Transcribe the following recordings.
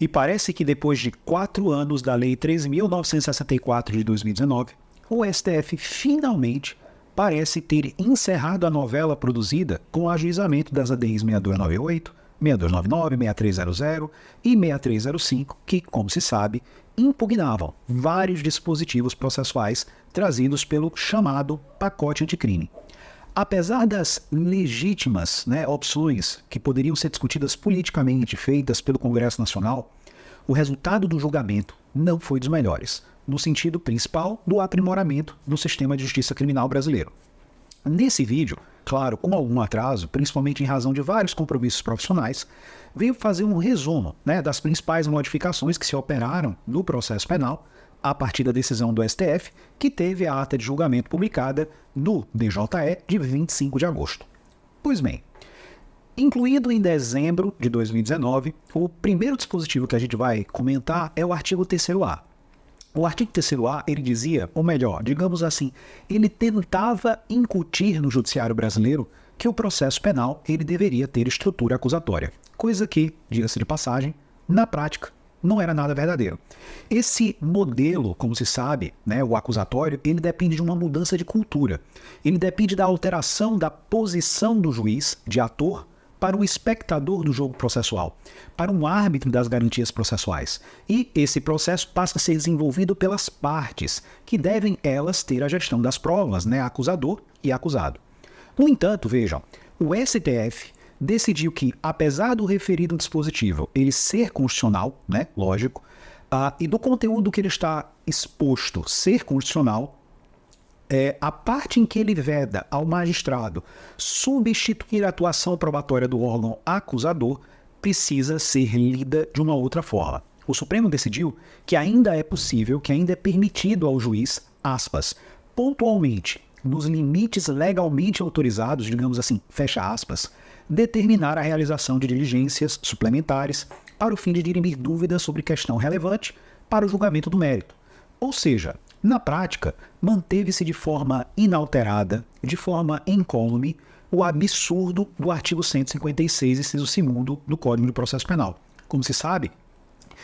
E parece que depois de 4 anos da Lei 3.964 de 2019, o STF finalmente parece ter encerrado a novela produzida com o ajuizamento das ADIs 6298, 6299, 6300 e 6305, que, como se sabe, impugnavam vários dispositivos processuais trazidos pelo chamado pacote anticrime. Apesar das legítimas opções que poderiam ser discutidas politicamente, feitas pelo Congresso Nacional, o resultado do julgamento não foi dos melhores, no sentido principal do aprimoramento do sistema de justiça criminal brasileiro. Nesse vídeo, claro, com algum atraso, principalmente em razão de vários compromissos profissionais, veio fazer um resumo das principais modificações que se operaram no processo penal a partir da decisão do STF, que teve a ata de julgamento publicada no DJE de 25 de agosto. Pois bem, incluído em dezembro de 2019, o primeiro dispositivo que a gente vai comentar é o artigo 3º-A. O artigo 3º-A, ele dizia, ou melhor, digamos assim, ele tentava incutir no judiciário brasileiro que o processo penal ele deveria ter estrutura acusatória, coisa que, diga-se de passagem, na prática, não era nada verdadeiro. Esse modelo, como se sabe, o acusatório, ele depende de uma mudança de cultura. Ele depende da alteração da posição do juiz, de ator, para o espectador do jogo processual, para um árbitro das garantias processuais. E esse processo passa a ser desenvolvido pelas partes, que devem elas ter a gestão das provas, acusador e acusado. No entanto, vejam, o STF decidiu que, apesar do referido dispositivo ele ser constitucional, lógico, e do conteúdo que ele está exposto ser constitucional, a parte em que ele veda ao magistrado substituir a atuação probatória do órgão acusador precisa ser lida de uma outra forma. O Supremo decidiu que ainda é possível, que ainda é permitido ao juiz, aspas, pontualmente, nos limites legalmente autorizados, digamos assim, fecha aspas, determinar a realização de diligências suplementares para o fim de dirimir dúvidas sobre questão relevante para o julgamento do mérito. Ou seja, na prática, manteve-se de forma inalterada, de forma incólume, o absurdo do artigo 156, inciso 2º do Código de Processo Penal. Como se sabe,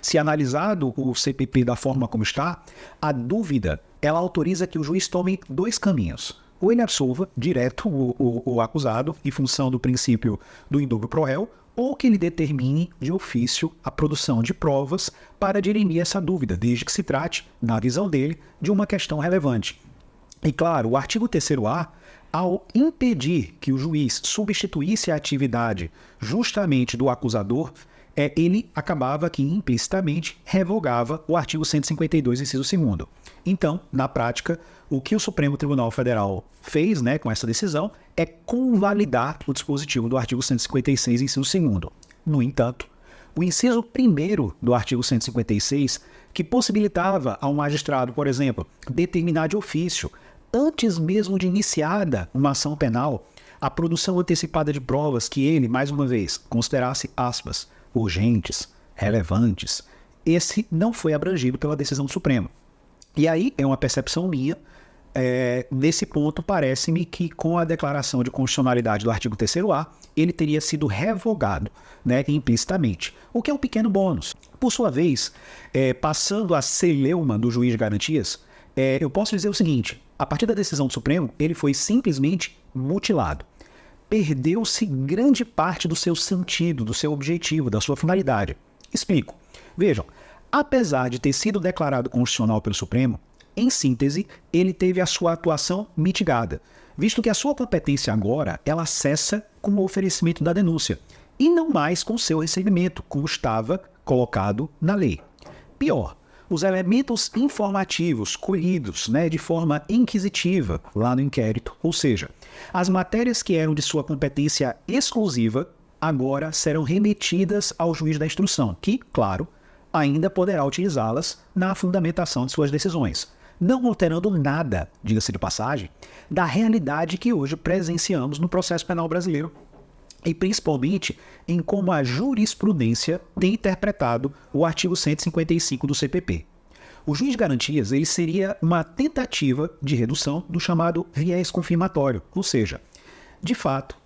se analisado o CPP da forma como está, a dúvida ela autoriza que o juiz tome 2 caminhos. Ou ele absolva direto o acusado, em função do princípio do indúbio pro réu, ou que ele determine de ofício a produção de provas para dirimir essa dúvida, desde que se trate, na visão dele, de uma questão relevante. E claro, o artigo 3º-A, ao impedir que o juiz substituísse a atividade justamente do acusador, ele acabava que implicitamente revogava o artigo 152, inciso 2º. Então, na prática, o que o Supremo Tribunal Federal fez com essa decisão é convalidar o dispositivo do artigo 156, inciso 2º. No entanto, o inciso 1º do artigo 156, que possibilitava ao magistrado, por exemplo, determinar de ofício, antes mesmo de iniciada uma ação penal, a produção antecipada de provas que ele, mais uma vez, considerasse, aspas, urgentes, relevantes, esse não foi abrangido pela decisão do Supremo. E aí é uma percepção minha, nesse ponto parece-me que com a declaração de constitucionalidade do artigo 3º-A, ele teria sido revogado implicitamente, o que é um pequeno bônus. Por sua vez, passando a celeuma do juiz de garantias, eu posso dizer o seguinte, a partir da decisão do Supremo, ele foi simplesmente mutilado. Perdeu-se grande parte do seu sentido, do seu objetivo, da sua finalidade. Explico. Vejam, apesar de ter sido declarado constitucional pelo Supremo, em síntese, ele teve a sua atuação mitigada, visto que a sua competência agora, ela cessa com o oferecimento da denúncia, e não mais com seu recebimento, como estava colocado na lei. Pior, os elementos informativos colhidos de forma inquisitiva lá no inquérito, ou seja, as matérias que eram de sua competência exclusiva, agora serão remetidas ao juiz da instrução, que, claro, ainda poderá utilizá-las na fundamentação de suas decisões, não alterando nada, diga-se de passagem, da realidade que hoje presenciamos no processo penal brasileiro, e principalmente em como a jurisprudência tem interpretado o artigo 155 do CPP. O juiz de garantias ele seria uma tentativa de redução do chamado viés confirmatório, ou seja, de fato,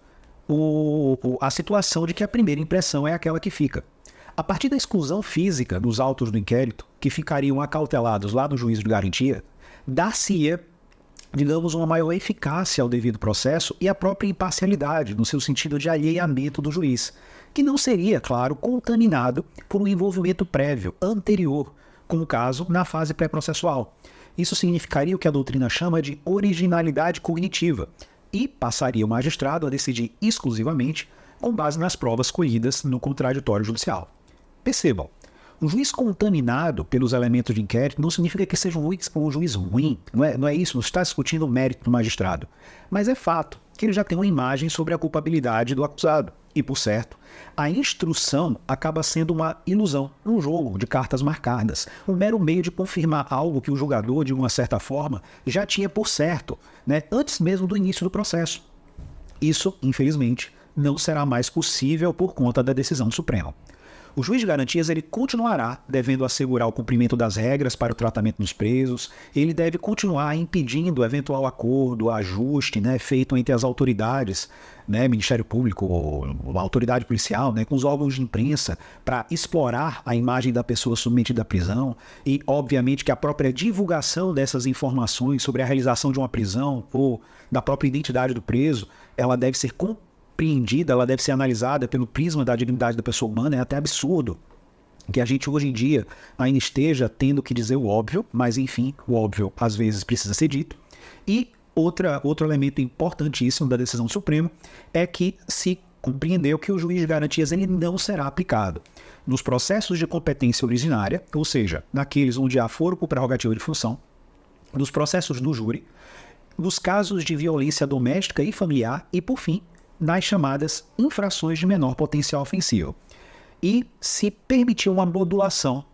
a situação de que a primeira impressão é aquela que fica. A partir da exclusão física dos autos do inquérito, que ficariam acautelados lá no juízo de garantia, dar-se-ia, digamos, uma maior eficácia ao devido processo e a própria imparcialidade, no seu sentido de alheamento do juiz, que não seria, claro, contaminado por um envolvimento prévio, anterior, como o caso na fase pré-processual. Isso significaria o que a doutrina chama de originalidade cognitiva e passaria o magistrado a decidir exclusivamente com base nas provas colhidas no contraditório judicial. Percebam, um juiz contaminado pelos elementos de inquérito não significa que seja um juiz ruim, não é isso, não está discutindo o mérito do magistrado, mas é fato que ele já tem uma imagem sobre a culpabilidade do acusado. E, por certo, a instrução acaba sendo uma ilusão, um jogo de cartas marcadas, um mero meio de confirmar algo que o julgador, de uma certa forma, já tinha por certo, antes mesmo do início do processo. Isso, infelizmente, não será mais possível por conta da decisão do Supremo. O juiz de garantias ele continuará devendo assegurar o cumprimento das regras para o tratamento dos presos, ele deve continuar impedindo eventual acordo, ajuste feito entre as autoridades, Ministério Público, ou a autoridade policial, com os órgãos de imprensa, para explorar a imagem da pessoa submetida à prisão e, obviamente, que a própria divulgação dessas informações sobre a realização de uma prisão ou da própria identidade do preso, ela deve ser compreendida, ela deve ser analisada pelo prisma da dignidade da pessoa humana. É até absurdo que a gente hoje em dia ainda esteja tendo que dizer o óbvio, mas enfim, o óbvio às vezes precisa ser dito. E outro elemento importantíssimo da decisão do Supremo é que se compreendeu que o juiz de garantias ele não será aplicado nos processos de competência originária, ou seja, naqueles onde há foro por prerrogativa de função, nos processos do júri, nos casos de violência doméstica e familiar e, por fim, nas chamadas infrações de menor potencial ofensivo. E se permitiu uma modulação,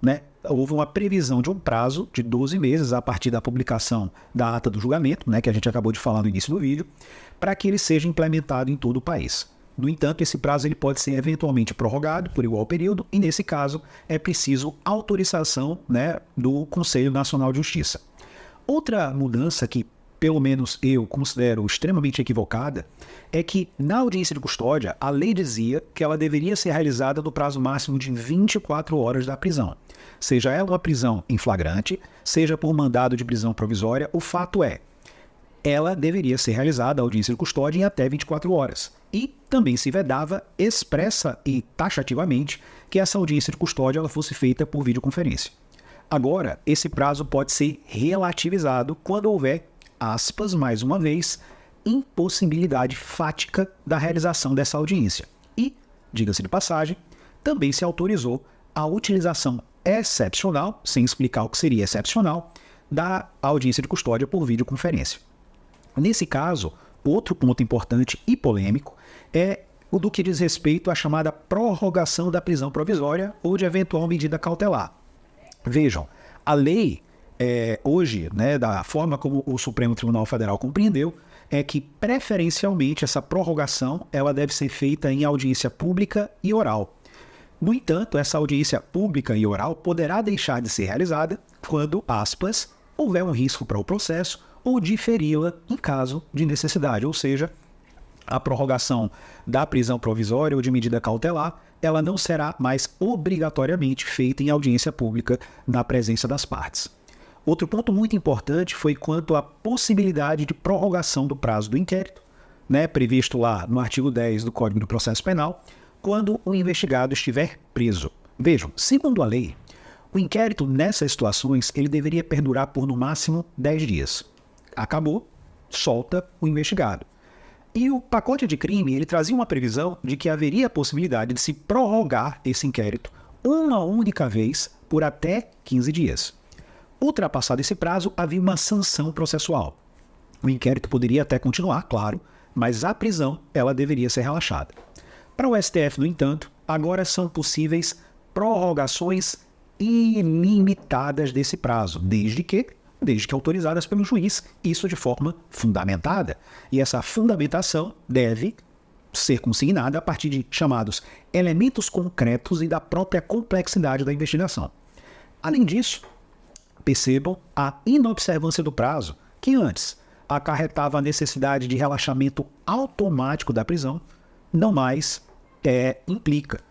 houve uma previsão de um prazo de 12 meses a partir da publicação da ata do julgamento, que a gente acabou de falar no início do vídeo, para que ele seja implementado em todo o país. No entanto, esse prazo ele pode ser eventualmente prorrogado por igual período e, nesse caso, é preciso autorização do Conselho Nacional de Justiça. Outra mudança que pelo menos eu considero extremamente equivocada, é que na audiência de custódia, a lei dizia que ela deveria ser realizada no prazo máximo de 24 horas da prisão. Seja ela uma prisão em flagrante, seja por mandado de prisão provisória, o fato é, ela deveria ser realizada, a audiência de custódia, em até 24 horas. E também se vedava expressa e taxativamente que essa audiência de custódia ela fosse feita por videoconferência. Agora, esse prazo pode ser relativizado quando houver, aspas, mais uma vez, impossibilidade fática da realização dessa audiência. E, diga-se de passagem, também se autorizou a utilização excepcional, sem explicar o que seria excepcional, da audiência de custódia por videoconferência. Nesse caso, outro ponto importante e polêmico é o do que diz respeito à chamada prorrogação da prisão provisória ou de eventual medida cautelar. Vejam, a lei hoje, da forma como o Supremo Tribunal Federal compreendeu, é que preferencialmente essa prorrogação ela deve ser feita em audiência pública e oral. No entanto, essa audiência pública e oral poderá deixar de ser realizada quando, aspas, houver um risco para o processo ou diferi-la em caso de necessidade, ou seja, a prorrogação da prisão provisória ou de medida cautelar, ela não será mais obrigatoriamente feita em audiência pública na presença das partes. Outro ponto muito importante foi quanto à possibilidade de prorrogação do prazo do inquérito, previsto lá no artigo 10 do Código do Processo Penal, quando o investigado estiver preso. Vejam, segundo a lei, o inquérito nessas situações ele deveria perdurar por no máximo 10 dias. Acabou, solta o investigado. E o pacote de crime ele trazia uma previsão de que haveria a possibilidade de se prorrogar esse inquérito uma única vez por até 15 dias. Ultrapassado esse prazo, havia uma sanção processual. O inquérito poderia até continuar, claro, mas a prisão ela deveria ser relaxada. Para o STF, no entanto, agora são possíveis prorrogações ilimitadas desse prazo, desde que autorizadas pelo juiz, isso de forma fundamentada. E essa fundamentação deve ser consignada a partir de chamados elementos concretos e da própria complexidade da investigação. Além disso, percebam a inobservância do prazo, que antes acarretava a necessidade de relaxamento automático da prisão, não mais implica,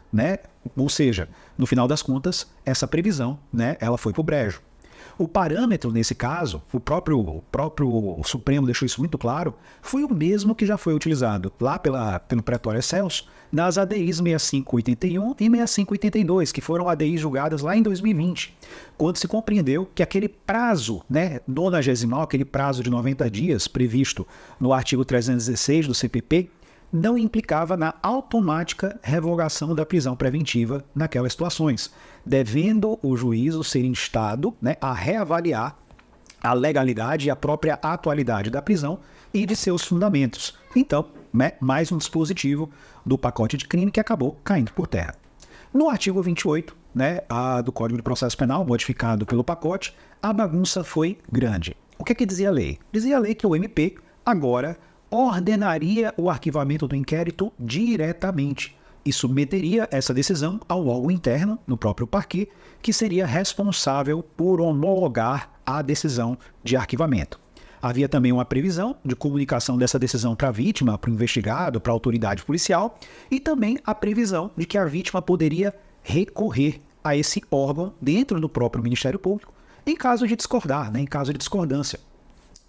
Ou seja, No final das contas, essa previsão, né, ela foi para o brejo. O parâmetro, nesse caso, o próprio Supremo deixou isso muito claro, foi o mesmo que já foi utilizado lá pelo Pretório Excelso nas ADIs 6581 e 6582, que foram ADIs julgadas lá em 2020, quando se compreendeu que aquele prazo, né, nonagesimal, aquele prazo de 90 dias previsto no artigo 316 do CPP, não implicava na automática revogação da prisão preventiva naquelas situações, devendo o juízo ser instado, né, a reavaliar a legalidade e a própria atualidade da prisão e de seus fundamentos. Então, né, mais um dispositivo do pacote de crime que acabou caindo por terra. No artigo 28, né, do Código de Processo Penal, modificado pelo pacote, a bagunça foi grande. O que dizia a lei? Dizia a lei que o MP agora ordenaria o arquivamento do inquérito diretamente e submeteria essa decisão ao órgão interno, no próprio parquê, que seria responsável por homologar a decisão de arquivamento. Havia também uma previsão de comunicação dessa decisão para a vítima, para o investigado, para a autoridade policial, e também a previsão de que a vítima poderia recorrer a esse órgão dentro do próprio Ministério Público, em caso de discordar, né, em caso de discordância.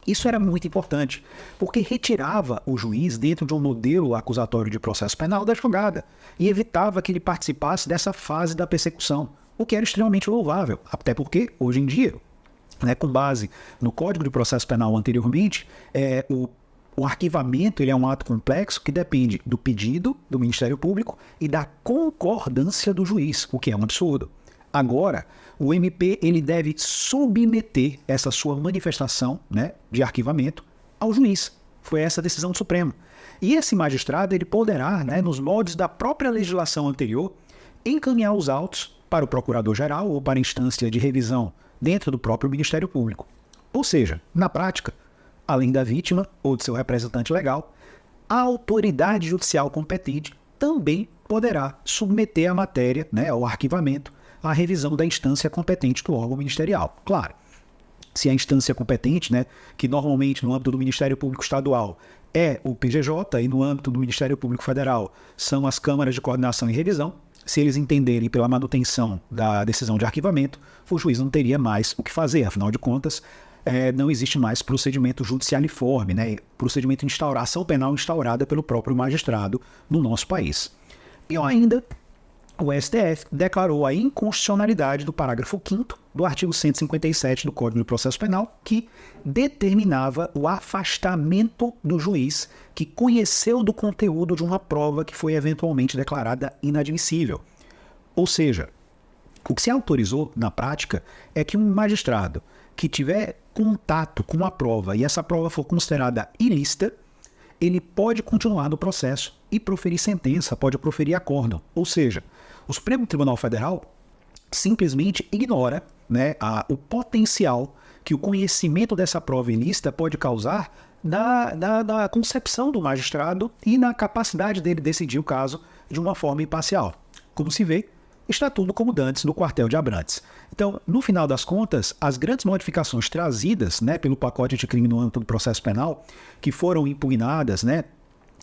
Isso era muito importante, porque retirava o juiz dentro de um modelo acusatório de processo penal da jogada e evitava que ele participasse dessa fase da persecução, o que era extremamente louvável, até porque, hoje em dia, né, com base no Código de Processo Penal anteriormente, o arquivamento ele é um ato complexo que depende do pedido do Ministério Público e da concordância do juiz, o que é um absurdo. Agora, o MP ele deve submeter essa sua manifestação, né, de arquivamento ao juiz. Foi essa a decisão do Supremo. E esse magistrado ele poderá, né, nos moldes da própria legislação anterior, encaminhar os autos para o Procurador-Geral ou para a instância de revisão dentro do próprio Ministério Público. Ou seja, na prática, além da vítima ou de seu representante legal, a autoridade judicial competente também poderá submeter a matéria, né, ao arquivamento, à revisão da instância competente do órgão ministerial. Claro, se a instância competente, né, que normalmente no âmbito do Ministério Público Estadual é o PGJ e no âmbito do Ministério Público Federal são as câmaras de coordenação e revisão, se eles entenderem pela manutenção da decisão de arquivamento, o juiz não teria mais o que fazer, afinal de contas, não existe mais procedimento judicialiforme, né, procedimento de ação penal instaurada pelo próprio magistrado no nosso país. E ainda, o STF declarou a inconstitucionalidade do parágrafo 5º do artigo 157 do Código de Processo Penal, que determinava o afastamento do juiz que conheceu do conteúdo de uma prova que foi eventualmente declarada inadmissível. Ou seja, o que se autorizou na prática é que um magistrado que tiver contato com uma prova e essa prova for considerada ilícita, ele pode continuar no processo e proferir sentença, pode proferir acórdão. Ou seja, o Supremo Tribunal Federal simplesmente ignora, né, o potencial que o conhecimento dessa prova ilícita pode causar na concepção do magistrado e na capacidade dele decidir o caso de uma forma imparcial. Como se vê, está tudo como dantes no quartel de Abrantes. Então, no final das contas, as grandes modificações trazidas, né, pelo pacote de crime no âmbito do processo penal, que foram impugnadas, né,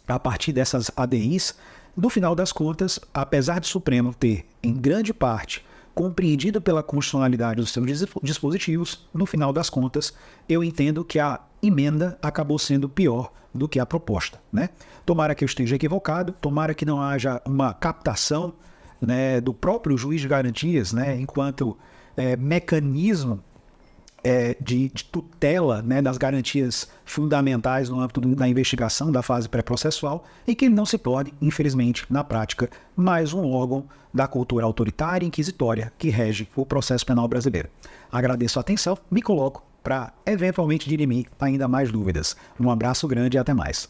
a partir dessas ADIs, no final das contas, apesar do Supremo ter, em grande parte, compreendido pela constitucionalidade dos seus dispositivos, no final das contas, eu entendo que a emenda acabou sendo pior do que a proposta, né? Tomara que eu esteja equivocado, tomara que não haja uma captação, né, do próprio juiz de garantias, né, enquanto mecanismo de tutela, né, das garantias fundamentais no âmbito da investigação da fase pré-processual e que ele não se torne, infelizmente, na prática, mais um órgão da cultura autoritária e inquisitória que rege o processo penal brasileiro. Agradeço a atenção, me coloco para eventualmente dirimir ainda mais dúvidas. Um abraço grande e até mais.